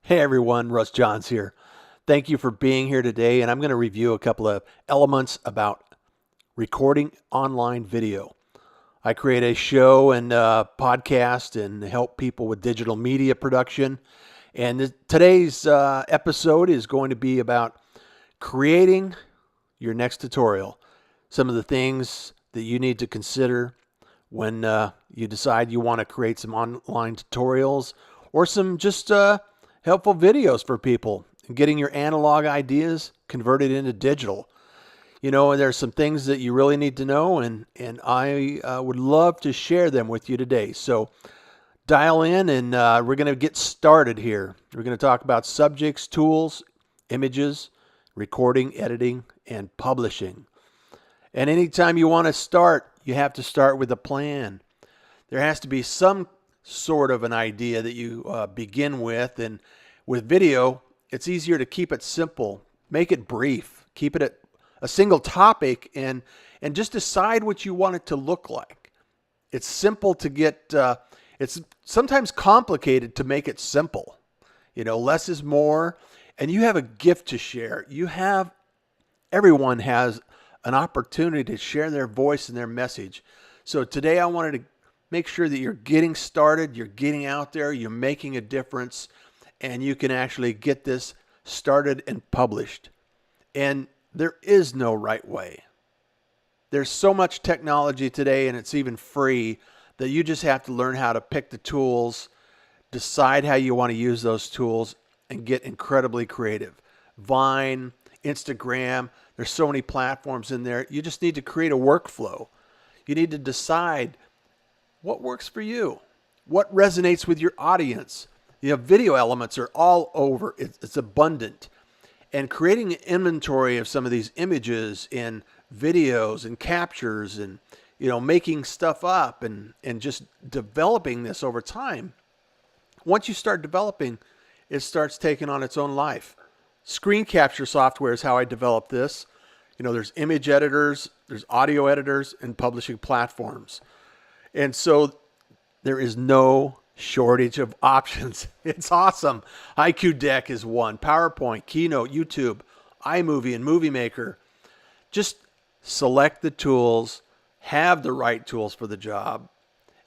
Hey everyone, Russ Johns here. Thank you for being here today, and I'm going to review a couple of elements about recording online video. I create a show and podcast and help people with digital media production. And today's episode is going to be about creating your next tutorial. Some of the things that you need to consider when you decide you want to create some online tutorials or some just helpful videos for people and getting your analog ideas converted into digital. You know, there's some things that you really need to know, and I would love to share them with you today. So dial in, and we're going to get started here. We're going to talk about subjects, tools, images, recording, editing, and publishing. And anytime you want to start, you have to start with a plan. There has to be some sort of an idea that you begin with. And with video, it's easier to keep it simple, make it brief, keep it at a single topic, and just decide what you want it to look like. It's simple to get, it's sometimes complicated to make it simple. You know, less is more, and you have a gift to share. Everyone has an opportunity to share their voice and their message. So today I wanted to make sure that you're getting started, you're getting out there, you're making a difference, and you can actually get this started and published. And there is no right way. There's so much technology today, and it's even free, that you just have to learn how to pick the tools, decide how you want to use those tools, and get incredibly creative. Vine, Instagram, there's so many platforms in there. You just need to create a workflow. You need to decide what works for you, what resonates with your audience. You know, video elements are all over. It's abundant. And creating an inventory of some of these images and videos and captures and, you know, making stuff up and just developing this over time. Once you start developing, it starts taking on its own life. Screen capture software is how I developed this. You know, there's image editors, there's audio editors, and publishing platforms. And so there is no shortage of options. It's awesome. IQ Deck is one, PowerPoint, Keynote, YouTube, iMovie, and Movie Maker. Just select the tools, have the right tools for the job,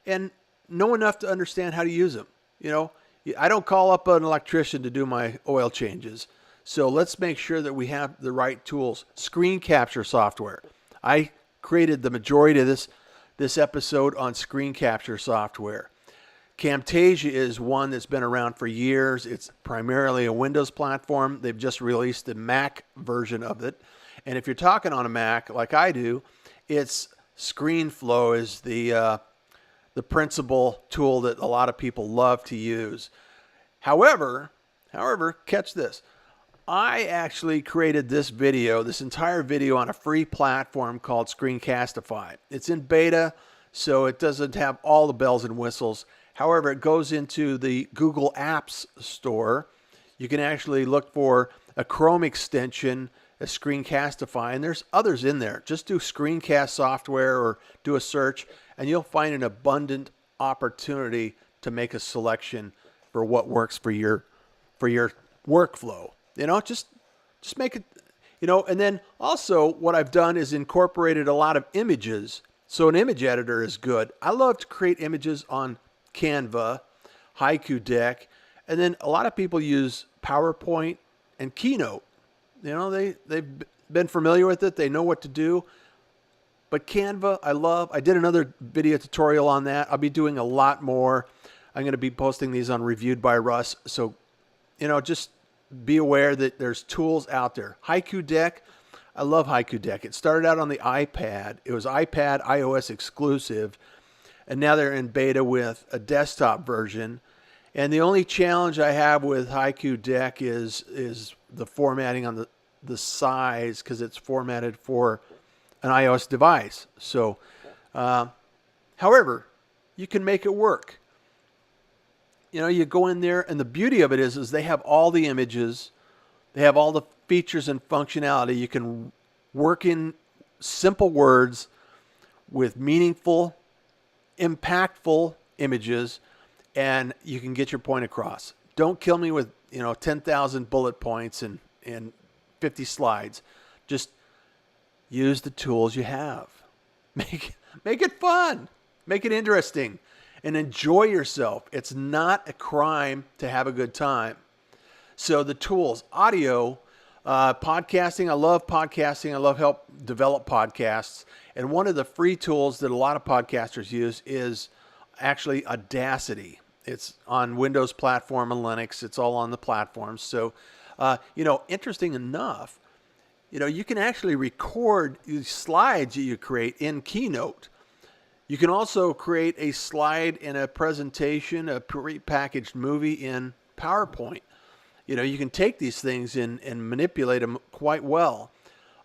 and know enough to understand how to use them. You know, I don't call up an electrician to do my oil changes. So let's make sure that we have the right tools. Screen capture software. I created the majority of this episode on screen capture software. Camtasia is one that's been around for years. It's primarily a Windows platform. They've just released the Mac version of it. And if you're talking on a Mac like I do, it's ScreenFlow is the principal tool that a lot of people love to use. However, catch this. I actually created this entire video on a free platform called Screencastify. It's in beta, so it doesn't have all the bells and whistles. However, it goes into the Google Apps store. You can actually look for a Chrome extension, a Screencastify, and there's others in there. Just do Screencast software or do a search, and you'll find an abundant opportunity to make a selection for what works for your workflow. You know, just make it, you know, and then also what I've done is incorporated a lot of images. So an image editor is good. I love to create images on Canva, IQ Deck, and then a lot of people use PowerPoint and Keynote. You know, they've been familiar with it. They know what to do. But Canva, I love. I did another video tutorial on that. I'll be doing a lot more. I'm going to be posting these on Reviewed by Russ. So, you know, just be aware that there's tools out there. IQ Deck, I love IQ Deck. It started out on the iPad. It was iPad iOS exclusive, and now they're in beta with a desktop version. And the only challenge I have with IQ Deck is the formatting on the size, because it's formatted for an iOS device. So, however, you can make it work. You know, you go in there, and the beauty of it is they have all the images. They have all the features and functionality. You can work in simple words with meaningful, impactful images, and you can get your point across. Don't kill me with 10,000 bullet points and 50 slides. Just use the tools you have. Make it fun. Make it interesting. And enjoy yourself. It's not a crime to have a good time. So the tools, audio, podcasting. I love podcasting. I love help develop podcasts. And one of the free tools that a lot of podcasters use is actually Audacity. It's on Windows platform and Linux. It's all on the platforms. So, interesting enough, you can actually record these slides that you create in Keynote. You can also create a slide in a presentation, a pre-packaged movie in PowerPoint. You can take these things and manipulate them quite well.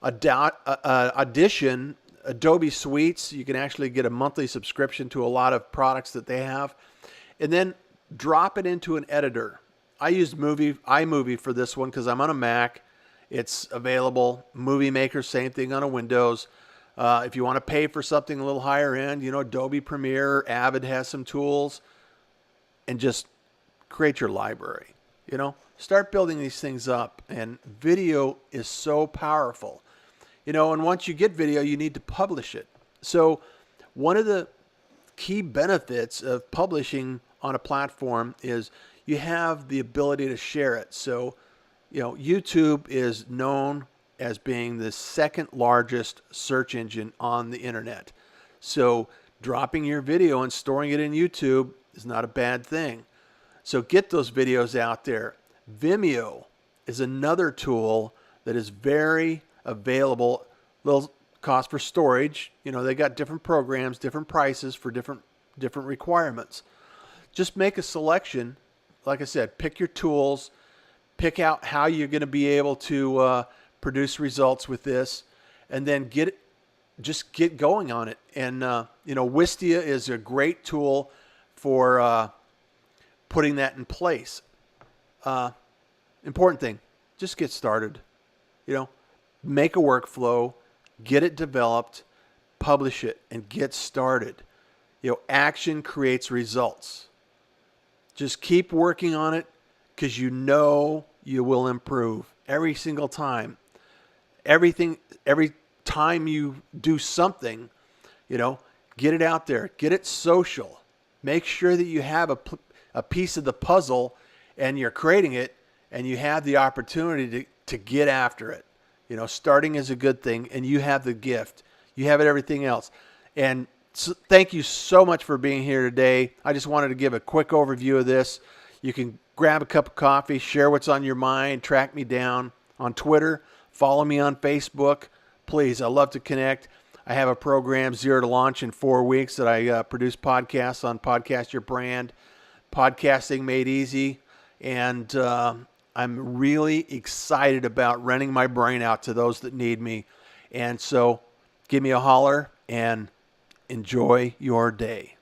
Audition, Adobe Suites, you can actually get a monthly subscription to a lot of products that they have. And then drop it into an editor. I used iMovie for this one because I'm on a Mac. It's available. Movie Maker, same thing on a Windows. If you want to pay for something a little higher end, Adobe Premiere, Avid has some tools. And just create your library. Start building these things up. And video is so powerful. And once you get video, you need to publish it. So one of the key benefits of publishing on a platform is you have the ability to share it. So, YouTube is known as being the second largest search engine on the internet. So dropping your video and storing it in YouTube is not a bad thing. So get those videos out there. Vimeo is another tool that is very available. Little cost for storage. They got different programs, different prices for different requirements. Just make a selection. Like I said, pick your tools, pick out how you're going to be able to produce results with this, and then get going on it. And Wistia is a great tool for putting that in place. Important thing, just get started. Make a workflow, get it developed, publish it, and get started. Action creates results. Just keep working on it because you will improve every single time. Every time you do something, get it out there, get it social. Make sure that you have a piece of the puzzle and you're creating it and you have the opportunity to get after it. Starting is a good thing and you have the gift. You have everything else. And so thank you so much for being here today. I just wanted to give a quick overview of this. You can grab a cup of coffee, share what's on your mind, track me down on Twitter, follow me on Facebook. Please, I love to connect. I have a program, 0 to Launch in 4 weeks, that I produce podcasts on Podcast Your Brand, Podcasting Made Easy. And I'm really excited about renting my brain out to those that need me. And so give me a holler and enjoy your day.